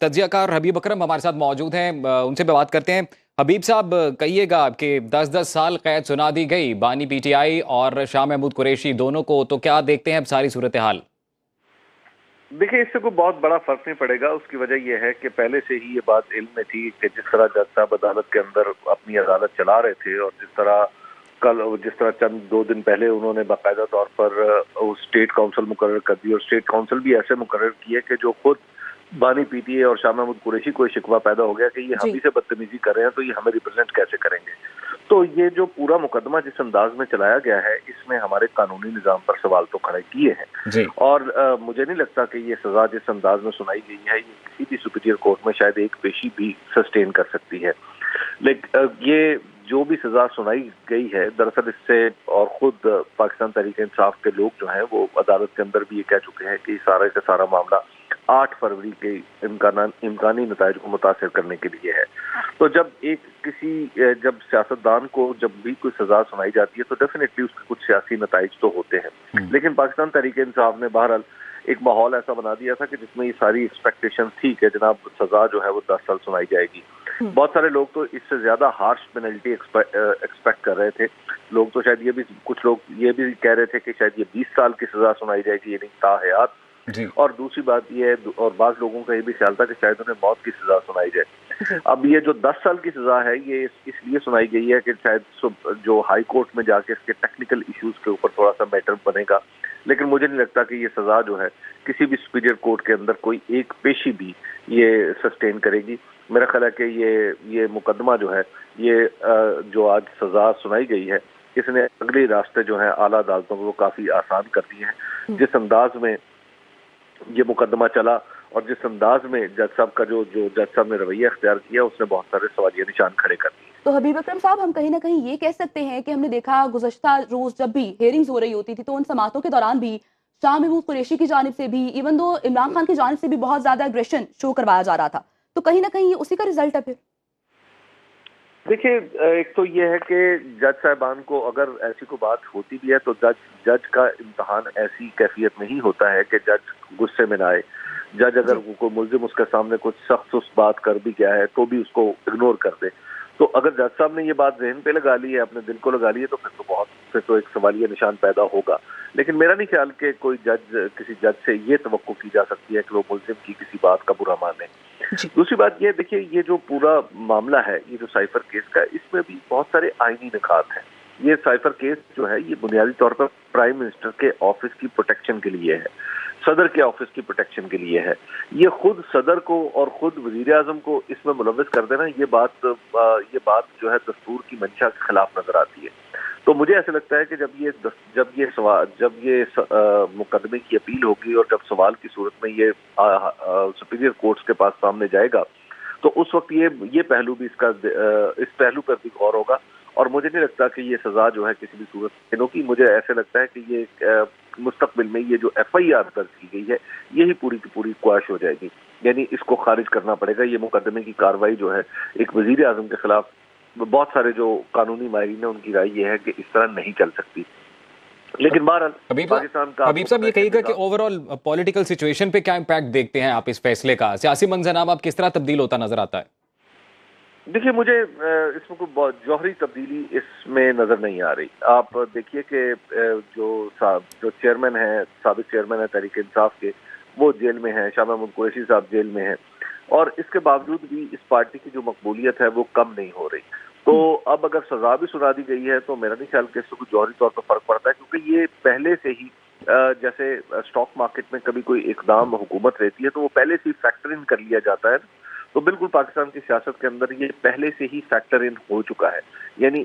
तज्जिया car हबीब अकरम हमारे साथ मौजूद हैं। उनसे भी बात करते हैं। हबीब साहब, कहिएगा कि 10-10 साल कैद सुना दी गई बानी पीटीआई और शाह महमूद कुरैशी दोनों को, तो क्या देखते हैं अब सारी सूरत हाल? देखिए, इससे कोई बहुत बड़ा फर्क नहीं पड़ेगा। उसकी वजह यह है कि पहले से ही ये बात इल्म में थी कि जिस तरह जज साहब अदालत के अंदर अपनी अदालत चला रहे थे और जिस तरह चंद 2 दिन पहले उन्होंने बाकायदा तौर पर स्टेट काउंसिल मुकर्रर कर दी और स्टेट काउंसिल भी ऐसे मुकर्रर किए कि जो खुद बानी पीटीए और शाह महमूद कुरैशी को शिकवा पैदा हो गया कि ये हम ही से बदतमीजी कर रहे हैं, तो ये हमें रिप्रेजेंट कैसे करेंगे। तो ये जो पूरा मुकदमा जिस अंदाज में चलाया गया है, इसमें हमारे कानूनी निजाम पर सवाल तो खड़े किए हैं। और मुझे नहीं लगता कि ये सजा जिस अंदाज में सुनाई गई है, ये किसी भी सुपीरियर कोर्ट में शायद एक पेशी भी सस्टेन कर सकती है। लेकिन ये जो भी सजा सुनाई गई है, दरअसल इससे और खुद पाकिस्तान तहरीक इंसाफ के लोग जो हैं वो अदालत के अंदर भी ये कह चुके हैं कि सारा का सारा मामला 8 फरवरी के इम्कानी नताइज को मुतासिर करने के लिए है। तो जब जब सियासतदान को जब भी कोई सजा सुनाई जाती है तो डेफिनेटली उसके कुछ सियासी नताइज तो होते हैं। लेकिन पाकिस्तान तहरीक इंसाफ ने बहरहाल एक माहौल ऐसा बना दिया था कि जिसमें ये सारी एक्सपेक्टेशन थी कि जनाब सजा जो है वो 10 साल सुनाई जाएगी। बहुत सारे लोग तो इससे ज्यादा हार्श पेनल्टी एक्सपेक्ट कर रहे थे। लोग तो शायद कुछ लोग ये भी कह रहे थे कि शायद ये 20 साल की सजा सुनाई जाएगी, यानी ताहयात। और दूसरी बात ये है, और बाज लोगों का ये भी ख्याल था कि शायद उन्हें मौत की सजा सुनाई जाए। अब ये जो 10 साल की सजा है, ये इसलिए सुनाई गई है कि शायद जो हाई कोर्ट में जाके इसके टेक्निकल इश्यूज के ऊपर थोड़ा सा मैटर बनेगा। लेकिन मुझे नहीं लगता कि ये सजा जो है किसी भी सुपीरियर कोर्ट के अंदर कोई एक पेशी भी ये सस्टेन करेगी। मेरा ख्याल है कि ये मुकदमा जो है, ये जो आज सजा सुनाई गई है, इसने अगले रास्ते जो है आला अदालतों को काफी आसान कर दिए हैं। जिस अंदाज में ये मुकदमा चला और जिस अंदाज में जज साहब का जो जज साहब ने रवैया इख्तियार किया, उसने बहुत सारे सवालिया निशान खड़े कर दिए। तो हबीब अकरम साहब, हम कहीं ना कहीं ये कह सकते हैं कि हमने देखा गुज़श्ता रोज जब भी हेयरिंग्स हो रही होती थी तो उन समातों के दौरान भी शाह महमूद कुरैशी की जानिब से भी, इवन दो इमरान खान की जानिब से भी बहुत ज्यादा एग्रेशन शो करवाया जा रहा था। तो कहीं ना कहीं ये उसी का रिजल्ट है फिर। देखिए, एक तो ये है कि जज साहबान को अगर ऐसी कोई बात होती भी है तो जज का इम्तहान ऐसी कैफियत में ही होता है कि जज गुस्से में ना आए। जज अगर कोई मुल्जिम उसके सामने कुछ सख्त उस बात कर भी गया है तो भी उसको इग्नोर कर दे। तो अगर जज साहब ने ये बात ज़हन पे लगा ली है, अपने दिल को लगा ली है, तो फिर तो एक सवालिया निशान पैदा होगा। लेकिन मेरा नहीं ख्याल कि किसी जज से ये तवक्को की जा सकती है कि वो मुल्जिम की किसी बात का बुरा माने। दूसरी बात ये देखिए, ये जो पूरा मामला है, ये जो साइफर केस का, इसमें भी बहुत सारे आईनी निकात हैं। ये साइफर केस जो है, ये बुनियादी तौर पर प्राइम मिनिस्टर के ऑफिस की प्रोटेक्शन के लिए है, सदर के ऑफिस की प्रोटेक्शन के लिए है। ये खुद सदर को और खुद वजीर आजम को इसमें मुलव्वस कर देना, ये बात जो है दस्तूर की मंशा के खिलाफ नजर आती है। तो मुझे ऐसा लगता है कि जब ये मुकदमे की अपील होगी और जब सवाल की सूरत में ये सुपीरियर कोर्ट्स के पास सामने जाएगा, तो उस वक्त ये पहलू भी इस पहलू पर भी गौर होगा। और मुझे नहीं लगता कि ये सजा जो है किसी भी सूरत, क्योंकि मुझे ऐसे लगता है कि ये मुस्तकबिल में ये जो FIR दर्ज की गई है, यही पूरी की पूरी क्वाश हो जाएगी। यानी इसको खारिज करना पड़ेगा। ये मुकदमे की कार्रवाई जो है एक वजीर आजम के खिलाफ, बहुत सारे जो कानूनी माहिरीन है उनकी राय ये है कि इस तरह नहीं चल सकती। लेकिन बहरहाल पाकिस्तान का हबीब साहब, ये कहिएगा कि ओवरऑल पॉलिटिकल सिचुएशन पे क्या इम्पैक्ट देखते हैं आप इस फैसले का? सियासी मंजरनामा अब किस तरह तब्दील होता नजर आता है? देखिए, मुझे इसमें कोई बहुत जौहरी तब्दीली इसमें नजर नहीं आ रही। आप देखिए कि जो चेयरमैन है, साबिक चेयरमैन है तहरीक इंसाफ के, वो जेल में है। शाह महमूद कुरैशी साहब जेल में है और इसके बावजूद भी इस पार्टी की जो मकबूलियत है वो कम नहीं हो रही। तो अब अगर सजा भी सुना दी गई है तो मेरा नहीं ख्याल कि इससे कोई जौहरी तौर पर फर्क पड़ता है, क्योंकि ये पहले से ही जैसे स्टॉक मार्केट में कभी कोई इकदाम हुकूमत रहती है तो वो पहले से ही फैक्टर इन कर लिया जाता है। तो बिल्कुल पाकिस्तान की सियासत के अंदर ये पहले से ही फैक्टर इन हो चुका है। यानी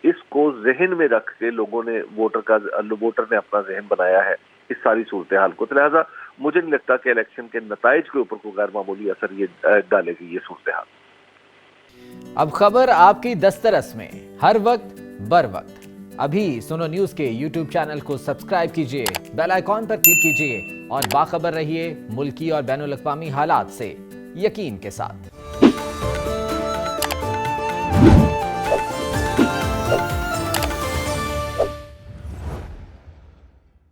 इसको जहन में रख के वोटर ने अपना जहन बनाया है इस सारी सूरत हाल को। तो लिहाजा मुझे नहीं लगता कि इलेक्शन के नताइज के ऊपर कोई गैर मामूली असर ये डालेगी ये सूरत हाल। अब खबर आपकी दस्तरस में, हर वक्त बर वक्त। अभी सुनो न्यूज के YouTube चैनल को सब्सक्राइब कीजिए, बेल आइकॉन पर क्लिक कीजिए और बाखबर रहिए मुल्की और बैनुल अक़वामी हालात से यकीन के साथ।